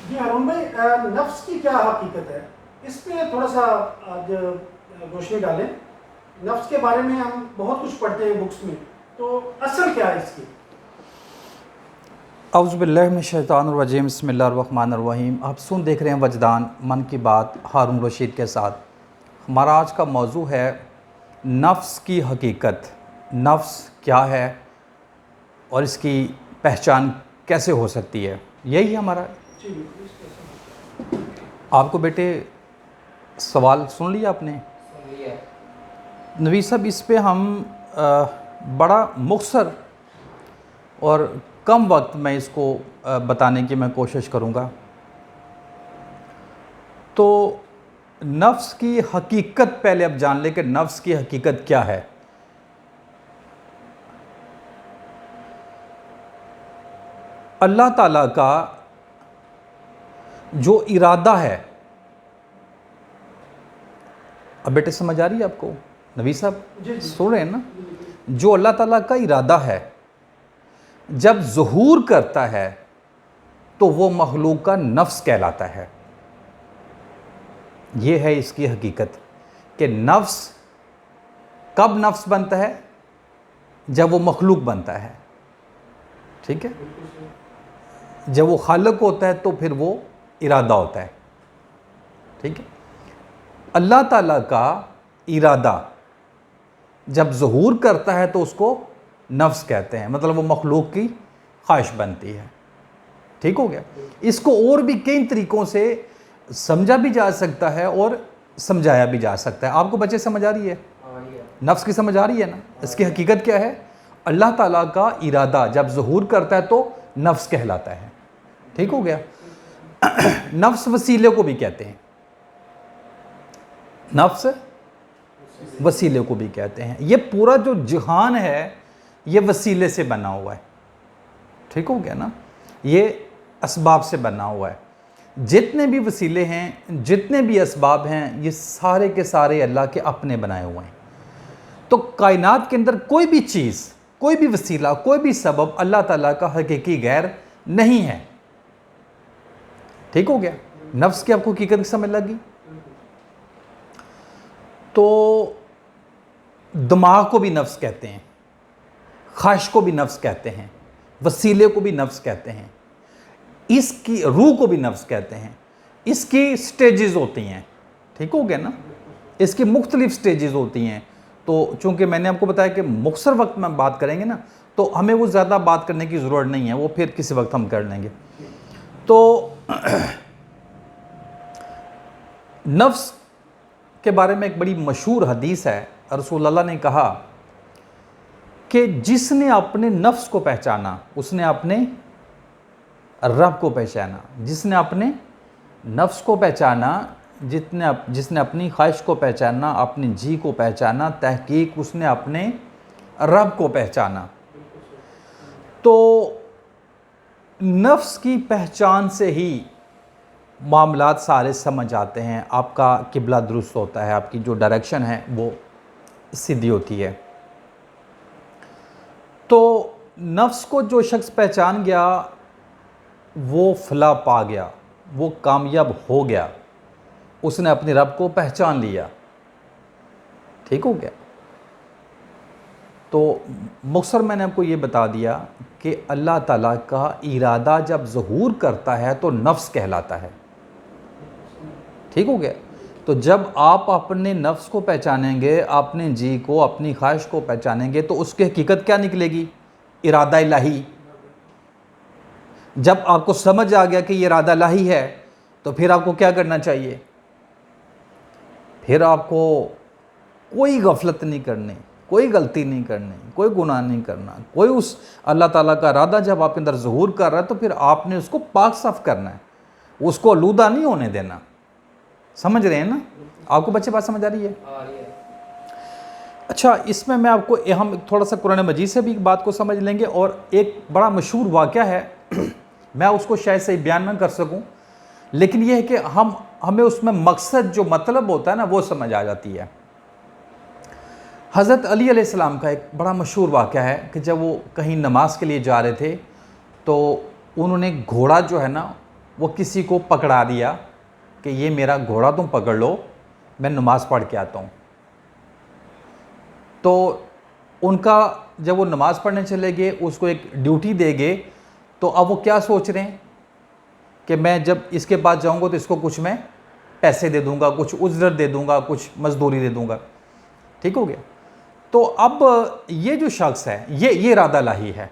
جی ہارون بھائی، نفس کی کیا حقیقت ہے؟ اس پہ تھوڑا سا آج روشنی ڈالیں. نفس کے بارے میں ہم بہت کچھ پڑھتے ہیں بکس میں، تو اصل کیا ہے اس کی؟ اعوذ باللہ من الشیطان الرجیم، بسم اللہ الرحمن الرحیم. آپ دیکھ رہے ہیں وجدان من کی بات ہارون رشید کے ساتھ. ہمارا آج کا موضوع ہے نفس کی حقیقت. نفس کیا ہے اور اس کی پہچان کیسے ہو سکتی ہے، یہی ہمارا. جی بالکل. اس پہ آپ کو بیٹے سوال سن لیا آپ نے؟ نوی صاحب، اس پہ ہم بڑا مختصر اور کم وقت میں اس کو بتانے کی میں کوشش کروں گا. تو نفس کی حقیقت پہلے اب جان لیں کہ نفس کی حقیقت کیا ہے. اللہ تعالیٰ کا جو ارادہ ہے، اب بیٹے سمجھ آ رہی ہے آپ کو؟ نوی صاحب جی سن رہے ہیں نا؟ جو اللہ تعالیٰ کا ارادہ ہے جب ظہور کرتا ہے تو وہ مخلوق کا نفس کہلاتا ہے. یہ ہے اس کی حقیقت کہ نفس کب نفس بنتا ہے؟ جب وہ مخلوق بنتا ہے. ٹھیک ہے؟ جب وہ خالق ہوتا ہے تو پھر وہ ارادہ ہوتا ہے. ٹھیک ہے؟ اللہ تعالیٰ کا ارادہ جب ظہور کرتا ہے تو اس کو نفس کہتے ہیں، مطلب وہ مخلوق کی خواہش بنتی ہے. ٹھیک ہو گیا؟ اس کو اور بھی کئی طریقوں سے سمجھا بھی جا سکتا ہے اور سمجھایا بھی جا سکتا ہے. آپ کو بچے سمجھ آ رہی ہے؟ نفس کی سمجھ آ رہی ہے نا؟ اس کی حقیقت کیا ہے؟ اللہ تعالیٰ کا ارادہ جب ظہور کرتا ہے تو نفس کہلاتا ہے. ٹھیک ہو گیا؟ نفس وسیلے کو بھی کہتے ہیں. نفس وسیلے کو بھی کہتے ہیں. یہ پورا جو جہان ہے یہ وسیلے سے بنا ہوا ہے. ٹھیک ہو گیا نا؟ یہ اسباب سے بنا ہوا ہے. جتنے بھی وسیلے ہیں، جتنے بھی اسباب ہیں، یہ سارے کے سارے اللہ کے اپنے بنائے ہوئے ہیں. تو کائنات کے اندر کوئی بھی چیز، کوئی بھی وسیلہ، کوئی بھی سبب اللہ تعالیٰ کا حقیقی غیر نہیں ہے. ٹھیک ہو گیا؟ نفس کی آپ کو حقیقت سمجھ لگی؟ تو دماغ کو بھی نفس کہتے ہیں، خواہش کو بھی نفس کہتے ہیں، وسیلے کو بھی نفس کہتے ہیں، اس کی روح کو بھی نفس کہتے ہیں. اس کی سٹیجز ہوتی ہیں. ٹھیک ہو گیا نا؟ اس کی مختلف سٹیجز ہوتی ہیں. تو چونکہ میں نے آپ کو بتایا کہ مختصر وقت میں بات کریں گے نا، تو ہمیں وہ زیادہ بات کرنے کی ضرورت نہیں ہے، وہ پھر کسی وقت ہم کر لیں گے. تو نفس کے بارے میں ایک بڑی مشہور حدیث ہے. رسول اللہ نے کہا کہ جس نے اپنے نفس کو پہچانا اس نے اپنے رب کو پہچانا. جس نے اپنے نفس کو پہچانا، جس نے اپنی خواہش کو پہچانا، اپنی جی کو پہچانا، تحقیق اس نے اپنے رب کو پہچانا. تو نفس کی پہچان سے ہی معاملات سارے سمجھ آتے ہیں. آپ کا قبلہ درست ہوتا ہے، آپ کی جو ڈائریکشن ہے وہ سیدھی ہوتی ہے. تو نفس کو جو شخص پہچان گیا وہ فلاح پا گیا، وہ کامیاب ہو گیا، اس نے اپنے رب کو پہچان لیا. ٹھیک ہو گیا؟ تو مختصر میں نے آپ کو یہ بتا دیا کہ اللہ تعالیٰ کا ارادہ جب ظہور کرتا ہے تو نفس کہلاتا ہے. ٹھیک ہو گیا؟ تو جب آپ اپنے نفس کو پہچانیں گے، اپنے جی کو، اپنی خواہش کو پہچانیں گے تو اس کی حقیقت کیا نکلے گی؟ ارادہ الہی. جب آپ کو سمجھ آ گیا کہ یہ ارادہ الہی ہے تو پھر آپ کو کیا کرنا چاہیے؟ پھر آپ کو کوئی غفلت نہیں کرنی، کوئی غلطی نہیں کرنی، کوئی گناہ نہیں کرنا. کوئی اس اللہ تعالیٰ کا ارادہ جب آپ کے اندر ظہور کر رہا ہے تو پھر آپ نے اس کو پاک صاف کرنا ہے، اس کو آلودہ نہیں ہونے دینا. سمجھ رہے ہیں نا؟ آپ کو بچے بات سمجھ آ رہی ہے؟ اچھا، اس میں آپ کو ہم تھوڑا سا قرآن مجید سے بھی بات کو سمجھ لیں گے. اور ایک بڑا مشہور واقعہ ہے، میں اس کو شاید صحیح بیان نہ کر سکوں، لیکن یہ ہے کہ ہمیں اس میں مقصد جو مطلب ہوتا ہے نا وہ سمجھ آ جاتی ہے. حضرت علی علیہ السلام کا ایک بڑا مشہور واقعہ ہے کہ جب وہ کہیں نماز کے لیے جا رہے تھے تو انہوں نے گھوڑا جو ہے نا وہ کسی کو پکڑا دیا کہ یہ میرا گھوڑا تم پکڑ لو، میں نماز پڑھ کے آتا ہوں، تو ان کا جب وہ نماز پڑھنے چلے گئے، اس کو ایک ڈیوٹی دے گئے، تو اب وہ کیا سوچ رہے ہیں کہ میں جب اس کے پاس جاؤں گا تو اس کو کچھ میں پیسے دے دوں گا، کچھ اجرت دے دوں گا، کچھ مزدوری دے دوں گا، ٹھیک ہو گیا۔ تو اب یہ جو شخص ہے یہ ارادہ الہی ہے،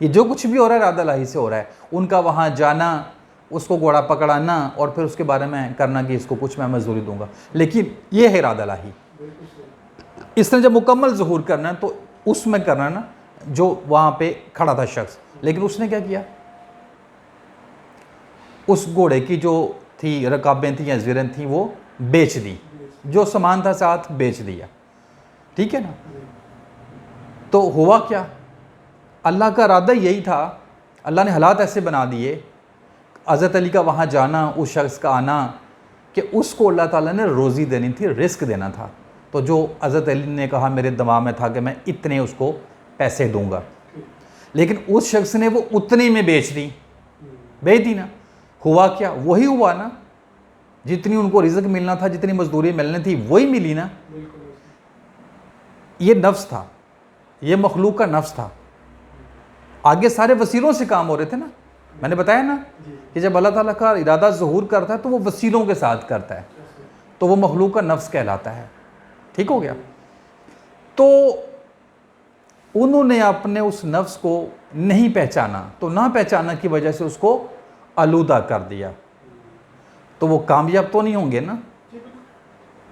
یہ جو کچھ بھی ہو رہا ہے ارادہ الہی سے ہو رہا ہے۔ ان کا وہاں جانا، اس کو گھوڑا پکڑانا اور پھر اس کے بارے میں کرنا کہ اس کو کچھ میں مزدوری دوں گا، لیکن یہ ہے ارادہ الہی۔ اس نے جب مکمل ظہور کرنا ہے تو اس میں کرنا نا جو وہاں پہ کھڑا تھا شخص، لیکن اس نے کیا کیا، اس گھوڑے کی جو تھی رکابیں تھیں یا زیریں تھیں وہ بیچ دی، جو سامان تھا ساتھ بیچ دیا، ٹھیک ہے نا۔ تو ہوا کیا، اللہ کا ارادہ یہی تھا، اللہ نے حالات ایسے بنا دیے، حضرت علی کا وہاں جانا، اس شخص کا آنا، کہ اس کو اللہ تعالیٰ نے روزی دینی تھی، رزق دینا تھا۔ تو جو حضرت علی نے کہا میرے دماغ میں تھا کہ میں اتنے اس کو پیسے دوں گا، لیکن اس شخص نے وہ اتنے میں بیچ دی نا۔ ہوا کیا، وہی ہوا نا، جتنی ان کو رزق ملنا تھا، جتنی مزدوری ملنی تھی وہی ملی نا۔ یہ نفس تھا، یہ مخلوق کا نفس تھا۔ آگے سارے وسیلوں سے کام ہو رہے تھے نا، میں نے بتایا نا کہ جب اللہ تعالیٰ کا ارادہ ظہور کرتا ہے تو وہ وسیلوں کے ساتھ کرتا ہے، تو وہ مخلوق کا نفس کہلاتا ہے، ٹھیک ہو گیا۔ تو انہوں نے اپنے اس نفس کو نہیں پہچانا، تو نہ پہچانا کی وجہ سے اس کو آلودہ کر دیا، تو وہ کامیاب تو نہیں ہوں گے نا۔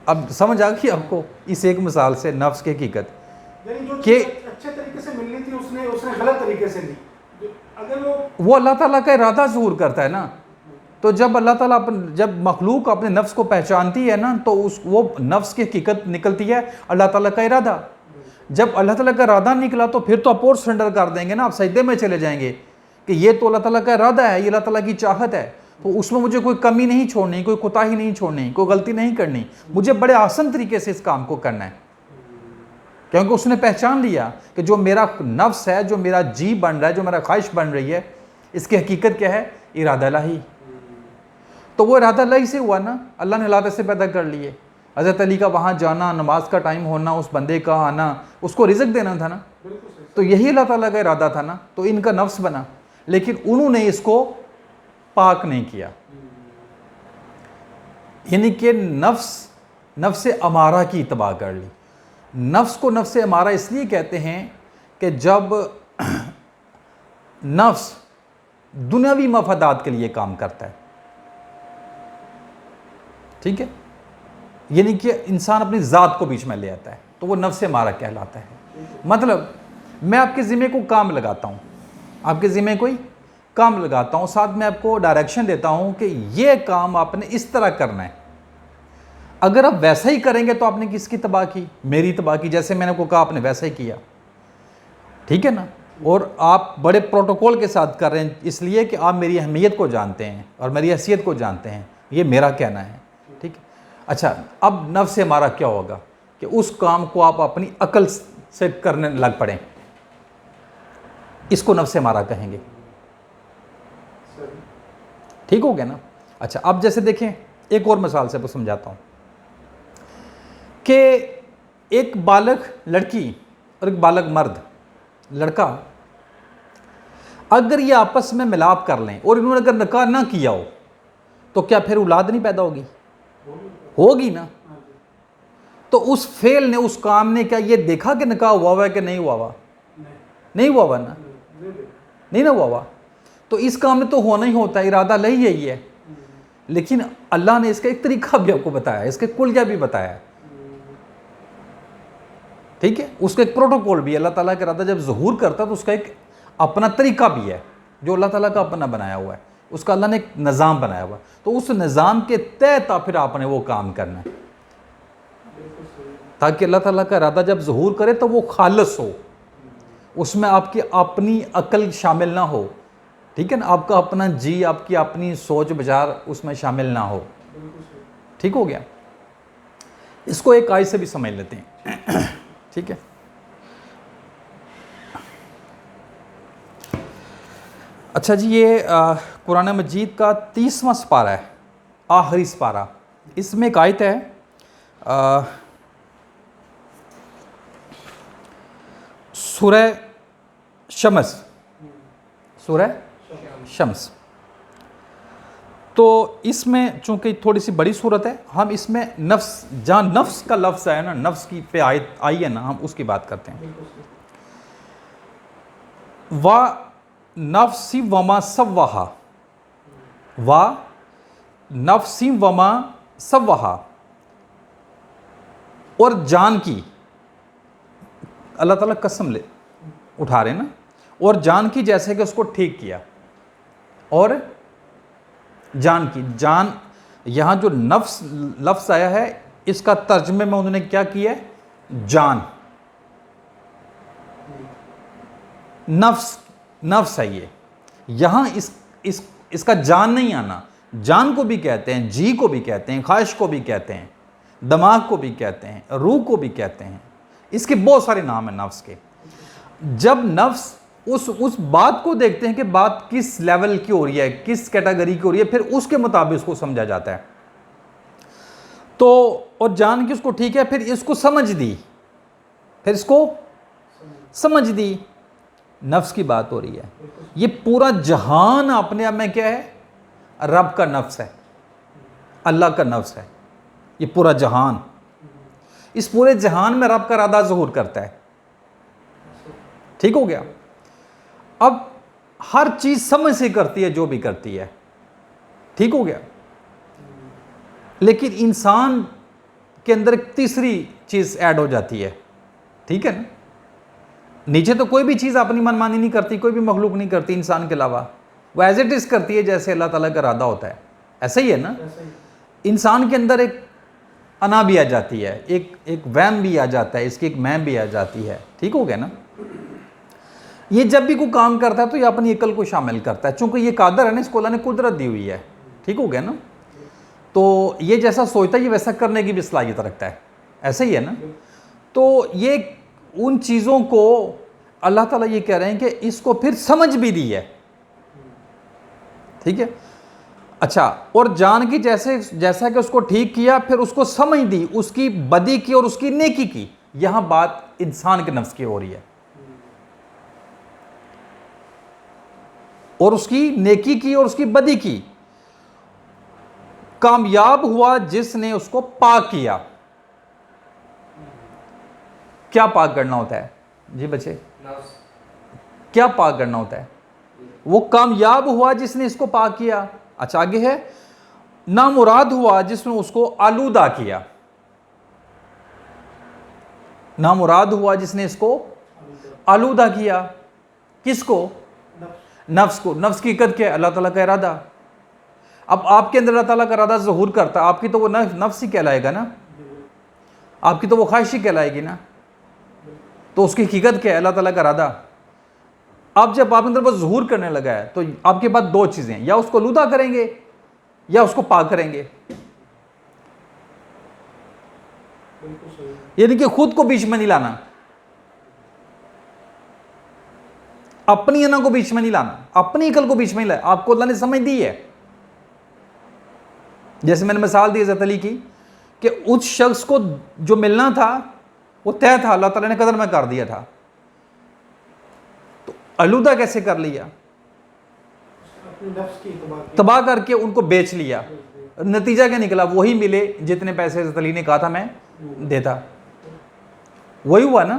اب سمجھ آ گئی آپ کو اس ایک مثال سے نفس کی حقیقت کہ اچھے طریقے سے ملنی تھی اس نے غلط طریقے سے لی۔ اگر وہ اللہ تعالیٰ کا ارادہ ظہور کرتا ہے نا، تو جب اللہ تعالیٰ جب مخلوق اپنے نفس کو پہچانتی ہے نا تو وہ نفس کی حقیقت نکلتی ہے اللہ تعالیٰ کا ارادہ۔ جب اللہ تعالیٰ کا ارادہ نکلا تو پھر تو آپ اور سرنڈر کر دیں گے نا، آپ سجدے میں چلے جائیں گے کہ یہ تو اللہ تعالیٰ کا ارادہ ہے، یہ اللہ تعالیٰ کی چاہت ہے، تو اس میں مجھے کوئی کمی نہیں چھوڑنی، کوئی کوتاہی نہیں چھوڑنی، کوئی غلطی نہیں کرنی، مجھے بڑے آسان طریقے سے اس کام کو کرنا ہے، کیونکہ اس نے پہچان لیا کہ جو میرا نفس ہے، جو میرا جی بن رہا ہے، جو میرا خواہش بن رہی ہے، اس کی حقیقت کیا ہے، ارادہ الہی۔ تو وہ ارادہ الہی سے ہوا نا، اللہ نے حالات ایسے پیدا کر لیے، حضرت علی کا وہاں جانا، نماز کا ٹائم ہونا، اس بندے کا آنا، اس کو رزق دینا تھا نا، تو یہی اللہ تعالیٰ کا ارادہ تھا نا، تو ان کا نفس بنا، لیکن انہوں نے اس کو پاک نہیں کیا، یعنی کہ نفس امارہ کی اتباع کر لی۔ نفس کو نفس امارہ اس لیے کہتے ہیں کہ جب نفس دنیاوی مفادات کے لیے کام کرتا ہے، ٹھیک ہے، یعنی کہ انسان اپنی ذات کو بیچ میں لے آتا ہے تو وہ نفس امارہ کہلاتا ہے۔ مطلب میں آپ کے ذمہ کو کام لگاتا ہوں، آپ کے ذمہ کوئی کام لگاتا ہوں، ساتھ میں آپ کو ڈائریکشن دیتا ہوں کہ یہ کام آپ نے اس طرح کرنا ہے، اگر آپ ویسا ہی کریں گے تو آپ نے کس کی تباہ کی، میری تباہ کی، جیسے میں نے کو کہا آپ نے ویسا ہی کیا، ٹھیک ہے نا، اور آپ بڑے پروٹوکول کے ساتھ کر رہے ہیں اس لیے کہ آپ میری اہمیت کو جانتے ہیں اور میری حیثیت کو جانتے ہیں، یہ میرا کہنا ہے، ٹھیک ہے۔ اچھا، اب نفس ہمارا کیا ہوگا کہ اس کام کو آپ اپنی عقل سے کرنے لگ پڑیں، اس کو نفس ہمارا کہیں گے، ٹھیک ہو گیا نا۔ اچھا، اب جیسے دیکھیں ایک اور مثال سے سمجھاتا ہوں کہ ایک بالغ لڑکی اور ایک بالغ مرد، لڑکا، اگر یہ آپس میں ملاپ کر لیں اور انہوں نے اگر نکاح نہ کیا ہو تو کیا پھر اولاد نہیں پیدا ہوگی؟ ہوگی نا۔ تو اس فعل نے، اس کام نے کیا یہ دیکھا کہ نکاح ہوا ہوا ہے کہ نہیں ہوا ہوا؟ نہیں ہوا ہوا نا، نہیں نہ ہوا ہوا، تو اس کام میں تو ہونا ہی ہوتا ہے، ارادہ الہی یہی ہے، لیکن اللہ نے اس کا ایک طریقہ بھی آپ کو بتایا، اس کے کلیہ بھی بتایا، ٹھیک ہے، اس کا ایک پروٹوکول بھی ہے۔ اللہ تعالیٰ کا ارادہ جب ظہور کرتا ہے تو اس کا ایک اپنا طریقہ بھی ہے جو اللہ تعالیٰ کا اپنا بنایا ہوا ہے، اس کا اللہ نے ایک نظام بنایا ہوا ہے، تو اس نظام کے تحت پھر آپ نے وہ کام کرنا ہے تاکہ اللہ تعالیٰ کا ارادہ جب ظہور کرے تو وہ خالص ہو، اس میں آپ کی اپنی عقل شامل نہ ہو، ٹھیک ہے نا، آپ کا اپنا جی، آپ کی اپنی سوچ بچار اس میں شامل نہ ہو، ٹھیک ہو گیا۔ اس کو ایک آیت سے بھی سمجھ لیتے ہیں، ٹھیک ہے۔ اچھا جی، یہ قرآن مجید کا 30واں سپارہ ہے، آخری سپارہ. اس میں ایک آیت ہے سورہ شمس، سورہ شمس. تو اس میں چونکہ تھوڑی سی بڑی صورت ہے، ہم اس میں نفس، جہاں نفس کا لفظ ہے نا، نفس کی پہ آیت آئی ہے نا، ہم اس کی بات کرتے ہیں. وا نفسی وما سواہا، وا نفسی وما سواہا، اور جان کی، اللہ تعالیٰ قسم لے اٹھا رہے ہیں نا، اور جان کی جیسے کہ اس کو ٹھیک کیا. اور جان کی، جان یہاں جو نفس لفظ آیا ہے اس کا ترجمے میں انہوں نے کیا کیا ہے؟ جان. نفس ہے یہ. یہاں اس کا جان نہیں آنا. جان کو بھی کہتے ہیں، جی کو بھی کہتے ہیں، خواہش کو بھی کہتے ہیں، دماغ کو بھی کہتے ہیں، روح کو بھی کہتے ہیں. اس کے بہت سارے نام ہیں نفس کے. جب نفس اس بات کو دیکھتے ہیں کہ بات کس لیول کی ہو رہی ہے، کس کیٹیگری کی ہو رہی ہے، پھر اس کے مطابق اس کو سمجھا جاتا ہے. تو اور جان کی اس کو ٹھیک ہے، پھر اس کو سمجھ دی، پھر اس کو سمجھ دی. نفس کی بات ہو رہی ہے. یہ پورا جہان اپنے آپ میں کیا ہے؟ رب کا نفس ہے، اللہ کا نفس ہے. یہ پورا جہان، اس پورے جہان میں رب کا ارادہ ظہور کرتا ہے. ٹھیک ہو گیا؟ اب ہر چیز سمجھ سے کرتی ہے جو بھی کرتی ہے. ٹھیک ہو گیا؟ لیکن انسان کے اندر ایک تیسری چیز ایڈ ہو جاتی ہے. ٹھیک ہے نا؟ نیچے تو کوئی بھی چیز اپنی منمانی نہیں کرتی، کوئی بھی مخلوق نہیں کرتی انسان کے علاوہ. وہ ایز اٹ از کرتی ہے جیسے اللہ تعالیٰ کا ارادہ ہوتا ہے. ایسا ہی ہے نا؟ انسان کے اندر ایک انا بھی آ جاتی ہے، ایک وہم بھی آ جاتا ہے، اس کی ایک میں بھی آ جاتی ہے. ٹھیک ہو گیا نا؟ یہ جب بھی کوئی کام کرتا ہے تو یہ اپنی عقل کو شامل کرتا ہے، چونکہ یہ قادر ہے نا، اس کو اللہ نے قدرت دی ہوئی ہے. ٹھیک ہو گیا نا؟ تو یہ جیسا سوچتا ہے یہ ویسا کرنے کی بھی صلاحیت رکھتا ہے. ایسا ہی ہے نا؟ تو یہ ان چیزوں کو اللہ تعالیٰ یہ کہہ رہے ہیں کہ اس کو پھر سمجھ بھی دی ہے. ٹھیک ہے؟ اچھا، اور جان کی جیسا کہ اس کو ٹھیک کیا، پھر اس کو سمجھ دی، اس کی بدی کی اور اس کی نیکی کی. یہاں بات انسان کے نفس کی ہو رہی ہے، اور اس کی نیکی کی اور اس کی بدی کی. کامیاب ہوا جس نے اس کو پاک کیا. کیا پاک کرنا ہوتا ہے جی بچے؟ کیا پاک کرنا ہوتا ہے؟ وہ کامیاب ہوا جس نے اس کو پاک کیا. اچھا آگے ہے، نامراد ہوا جس نے اس کو آلودہ کیا. نامراد ہوا جس نے اس کو آلودہ کیا. کس کو؟ نفس کو. نفس کی حقیقت کیا ہے؟ اللہ تعالیٰ کا ارادہ. اب آپ کے اندر اللہ تعالیٰ کا ارادہ ظہور کرتا ہے، آپ کی تو وہ نفس ہی کہلائے گا نا، آپ کی تو وہ خواہش ہی کہلائے گی نا. تو اس کی حقیقت کیا ہے؟ اللہ تعالیٰ کا ارادہ. اب جب آپ اندر وہ ظہور کرنے لگا ہے تو آپ کے پاس دو چیزیں، یا اس کو آلودہ کریں گے یا اس کو پاک کریں گے. یعنی کہ خود کو بیچ میں نہیں لانا، اپنی انا کو بیچ میں نہیں لانا، اپنی عقل کو بیچ میں نہیں لانا. آپ کو اللہ نے سمجھ دی ہے. جیسے میں نے مثال دی حضرت علی کی کہ اس شخص کو جو ملنا تھا وہ طے تھا، اللہ تعالیٰ نے قدر میں کر دیا تھا، تو آلودہ کیسے کر لیا؟ تباہ کر کے ان کو بیچ لیا. نتیجہ کیا نکلا؟ وہی ملے جتنے پیسے حضرت علی نے کہا تھا میں دیتا. وہی ہوا نا؟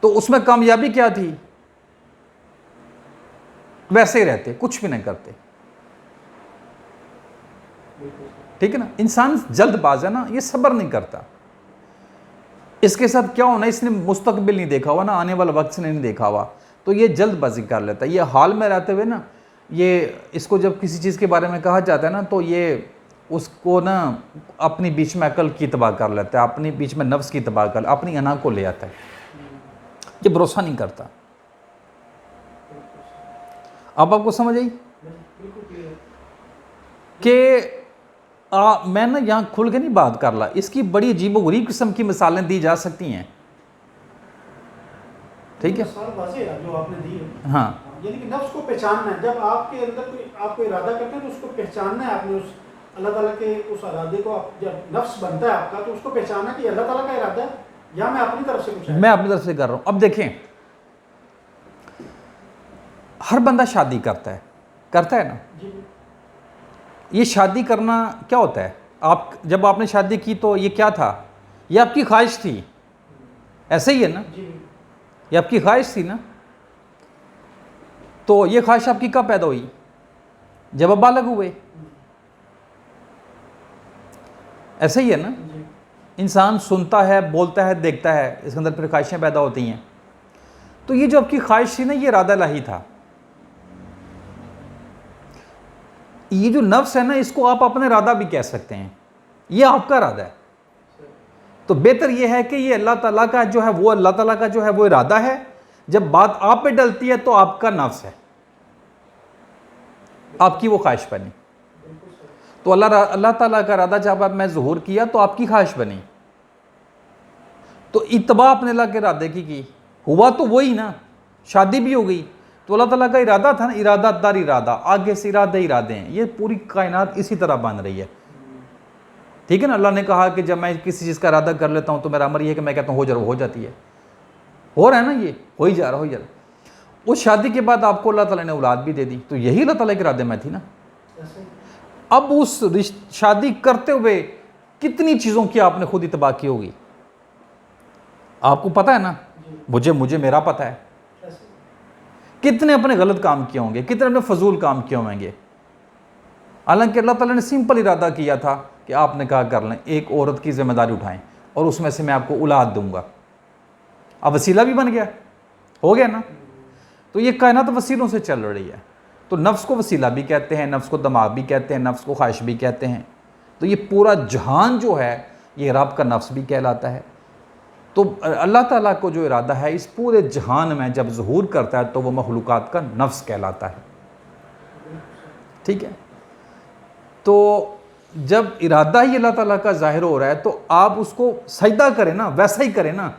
تو اس میں کامیابی کیا تھی؟ ویسے ہی رہتے، کچھ بھی نہیں کرتے. ٹھیک ہے نا؟ انسان جلد باز ہے نا، یہ صبر نہیں کرتا. اس کے ساتھ کیا ہونا، اس نے مستقبل نہیں دیکھا ہوا نا، آنے والا وقت سے نہیں دیکھا ہوا، تو یہ جلد بازی کر لیتا ہے. یہ حال میں رہتے ہوئے نا، یہ اس کو جب کسی چیز کے بارے میں کہا جاتا ہے نا، تو یہ اس کو نا اپنی بیچ میں عقل کی تباہ کر لیتا ہے، اپنی بیچ میں نفس کی تباہ کر، اپنی انا کو لے آتا ہے. یہ بھروسہ نہیں کرتا. اب آپ کو سمجھ آئی کہ میں نا یہاں کھل کے نہیں بات کر رہا، اس کی بڑی عجیب و غریب قسم کی مثالیں دی جا سکتی ہیں. ٹھیک ہے. مثال واضح ہے جو آپ نے دی ہے. ہاں یعنی کہ نفس کو پہچاننا ہے. جب آپ کے اندر کوئی آپ کو ارادہ کرتے ہیں تو اس کو پہچاننا ہے. آپ نے اس اللہ تعالیٰ کے اس ارادے کو جب نفس بنتا ہے آپ کا تو اس کو پہچاننا کہ اللہ تعالیٰ کا ارادہ ہے یا میں اپنی طرف سے کچھ میں اپنی طرف سے کر رہا ہوں. اب دیکھیں ہر بندہ شادی کرتا ہے نا. جی یہ شادی کرنا کیا ہوتا ہے؟ جب آپ نے شادی کی تو یہ کیا تھا؟ یہ آپ کی خواہش تھی. ایسے ہی ہے نا؟ جی یہ آپ کی خواہش تھی نا. تو یہ خواہش آپ کی کب پیدا ہوئی؟ جب آپ بالغ ہوئے. ایسے ہی ہے نا؟ جی انسان سنتا ہے، بولتا ہے، دیکھتا ہے، اس کے اندر پھر خواہشیں پیدا ہوتی ہیں. تو یہ جو آپ کی خواہش تھی نا یہ ارادہ الہی تھا. یہ جو نفس ہے نا اس کو آپ اپنے ارادہ بھی کہہ سکتے ہیں. یہ آپ کا ارادہ ہے. تو بہتر یہ ہے کہ یہ اللہ تعالیٰ کا جو ہے وہ اللہ تعالیٰ کا جو ہے وہ ارادہ ہے. جب بات آپ پہ ڈلتی ہے تو آپ کا نفس ہے، آپ کی وہ خواہش بنی. تو اللہ تعالیٰ کا ارادہ جب آپ میں ظہور کیا تو آپ کی خواہش بنی. تو اتباع اپنے اللہ کے ارادے کی ہوا تو وہی نا. شادی بھی ہو گئی تو اللہ تعالیٰ کا ارادہ تھا نا. ارادہ در ارادہ، آگے سے ارادے ہیں. یہ پوری کائنات اسی طرح بن رہی ہے. ٹھیک ہے نا. اللہ نے کہا کہ جب میں کسی چیز کا ارادہ کر لیتا ہوں تو میرا امر یہ ہے کہ میں کہتا ہوں ہو جا رہا، ہو جاتی ہے. ہو رہا ہے نا، یہ ہو ہی جا رہا. اس شادی کے بعد آپ کو اللہ تعالیٰ نے اولاد بھی دے دی تو یہی اللہ تعالیٰ کے ارادے میں تھی نا. اب اس شادی کرتے ہوئے کتنی چیزوں کی آپ نے خود اتباع کی ہوگی. آپ کو پتہ ہے نا، مجھے میرا پتہ ہے. کتنے اپنے غلط کام کیے ہوں گے، کتنے اپنے فضول کام کیے ہوں گے. حالانکہ اللہ تعالیٰ نے سمپل ارادہ کیا تھا کہ آپ نے کہا کر لیں ایک عورت کی ذمہ داری اٹھائیں اور اس میں سے میں آپ کو اولاد دوں گا. اب وسیلہ بھی بن گیا، ہو گیا نا. تو یہ کائنات وسیلوں سے چل رہی ہے. تو نفس کو وسیلہ بھی کہتے ہیں، نفس کو دماغ بھی کہتے ہیں، نفس کو خواہش بھی کہتے ہیں. تو یہ پورا جہان جو ہے یہ رب کا نفس بھی کہلاتا ہے. تو اللہ تعالیٰ کو جو ارادہ ہے اس پورے جہان میں جب ظہور کرتا ہے تو وہ مخلوقات کا نفس کہلاتا ہے. ٹھیک ہے. تو جب ارادہ ہی اللہ تعالیٰ کا ظاہر ہو رہا ہے تو آپ اس کو سجدہ کریں نا، ویسا ہی کریں نا.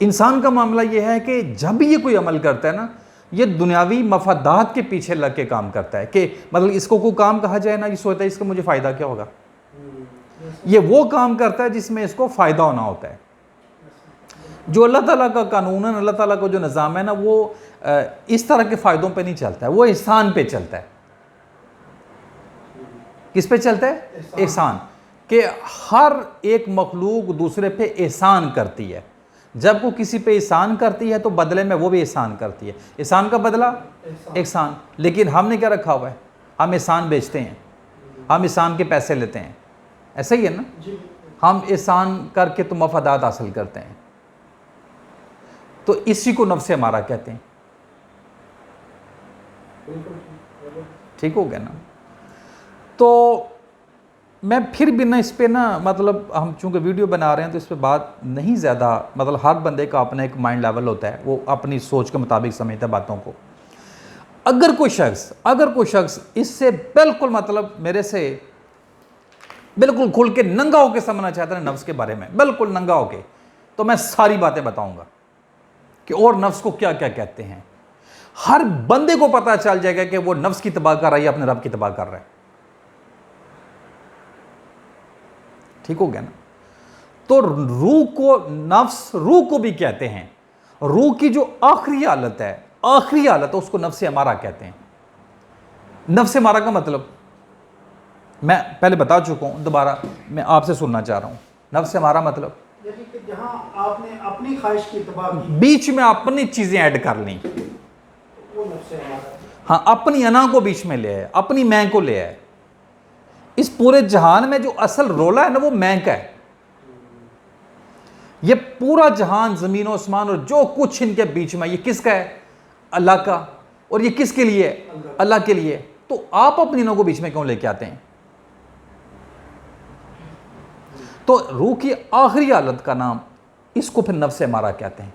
انسان کا معاملہ یہ ہے کہ جب بھی یہ کوئی عمل کرتا ہے نا یہ دنیاوی مفادات کے پیچھے لگ کے کام کرتا ہے. کہ مطلب اس کو کوئی کام کہا جائے نا یہ سوچتا ہے اس کا مجھے فائدہ کیا ہوگا. یہ وہ کام کرتا ہے جس میں اس کو فائدہ ہونا ہوتا ہے. جو اللہ تعالیٰ کا قانون ہے، اللہ تعالیٰ کا جو نظام ہے نا وہ اس طرح کے فائدوں پہ نہیں چلتا ہے، وہ احسان پہ چلتا ہے. کس پہ چلتا ہے؟ احسان. کہ ہر ایک مخلوق دوسرے پہ احسان کرتی ہے. جب وہ کسی پہ احسان کرتی ہے تو بدلے میں وہ بھی احسان کرتی ہے. احسان کا بدلہ احسان. لیکن ہم نے کیا رکھا ہوا ہے؟ ہم احسان بیچتے ہیں، ہم احسان کے پیسے لیتے ہیں. ایسا ہی ہے نا. ہم احسان کر کے تو مفادات حاصل کرتے ہیں. تو اسی کو نفس ہمارا کہتے ہیں. ٹھیک ہو گیا نا. تو میں پھر بھی نا اس پہ نا مطلب ہم چونکہ ویڈیو بنا رہے ہیں تو اس پہ بات نہیں زیادہ، مطلب ہر بندے کا اپنا ایک مائنڈ لیول ہوتا ہے، وہ اپنی سوچ کے مطابق سمجھتا ہے باتوں کو. اگر کوئی شخص اس سے بالکل مطلب میرے سے بالکل کھل کے ننگا ہو کے سمجھنا چاہتا ہے نفس کے بارے میں، بالکل ننگا ہو کے، تو میں ساری باتیں بتاؤں گا کہ اور نفس کو کیا کیا کہتے ہیں. ہر بندے کو پتہ چل جائے گا کہ وہ نفس کی تباہ کر رہا ہے یا اپنے رب کی تباہ کر رہا ہے. ٹھیک ہو گیا نا. تو روح کو بھی کہتے ہیں. روح کی جو آخری حالت ہے اس کو نفس امارہ کہتے ہیں. نفس امارہ کا مطلب میں پہلے بتا چکا ہوں، دوبارہ میں آپ سے سننا چاہ رہا ہوں. نفس امارہ مطلب یعنی کہ جہاں آپ نے اپنی خواہش کی اتباع کی، بیچ میں اپنی چیزیں ایڈ کر لیں. وہ نفس امارہ ہے. ہاں، اپنی انا کو بیچ میں لے آئے، اپنی میں کو لے آئے. اس پورے جہان میں جو اصل رولا ہے نا وہ میں کا ہے. یہ پورا جہان، زمین و آسمان اور جو کچھ ان کے بیچ میں، یہ کس کا ہے؟ اللہ کا. اور یہ کس کے لیے؟ اللہ کے لیے. تو آپ اپنی انوں کو بیچ میں کیوں لے کے آتے ہیں؟ تو روح کی آخری حالت کا نام اس کو پھر نفس امارہ کہتے ہیں.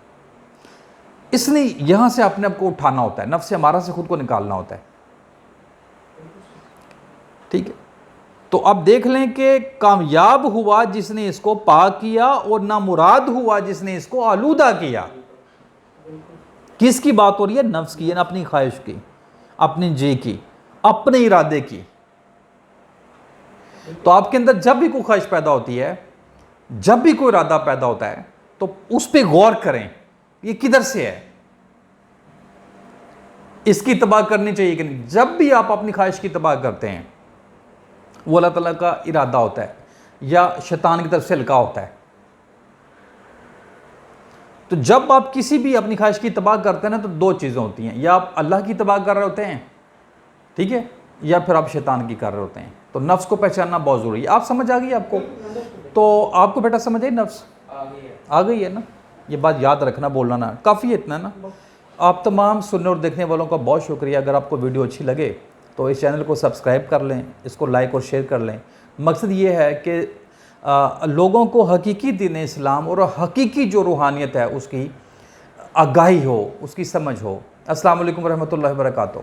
اس نے یہاں سے اپنے آپ کو اٹھانا ہوتا ہے، نفس امارہ سے خود کو نکالنا ہوتا ہے. ٹھیک ہے. تو اب دیکھ لیں کہ کامیاب ہوا جس نے اس کو پاک کیا اور نامراد ہوا جس نے اس کو آلودہ کیا. کس کی بات ہو رہی ہے؟ نفس کی، یعنی اپنی خواہش کی، اپنی جی کی، اپنے ارادے کی۔ تو آپ کے اندر جب بھی کوئی خواہش پیدا ہوتی ہے، جب بھی کوئی ارادہ پیدا ہوتا ہے، تو اس پہ غور کریں یہ کدھر سے ہے، اس کی اتباع کرنی چاہیے کہ نہیں۔ جب بھی آپ اپنی خواہش کی اتباع کرتے ہیں، وہ اللہ تعالیٰ کا ارادہ ہوتا ہے یا شیطان کی طرف سے القاء ہوتا ہے۔ تو جب آپ کسی بھی اپنی خواہش کی اتباع کرتے ہیں نا، تو دو چیزیں ہوتی ہیں، یا آپ اللہ کی اتباع کر رہے ہوتے ہیں، ٹھیک ہے، یا پھر آپ شیطان کی کر رہے ہوتے ہیں۔ تو نفس کو پہچاننا بہت ضروری ہے۔ آپ سمجھ آ گئی آپ کو؟ تو آپ کو بیٹا سمجھ آئی نفس؟ آ گئی ہے نا؟ یہ بات یاد رکھنا، بولنا نا، کافی ہے اتنا نا۔ آپ تمام سننے اور دیکھنے والوں کا بہت شکریہ۔ اگر آپ کو ویڈیو اچھی لگے تو اس چینل کو سبسکرائب کر لیں، اس کو لائک اور شیئر کر لیں۔ مقصد یہ ہے کہ لوگوں کو حقیقی دین اسلام اور حقیقی جو روحانیت ہے اس کی آگاہی ہو، اس کی سمجھ ہو۔ السلام علیکم ورحمۃ اللہ وبرکاتہ۔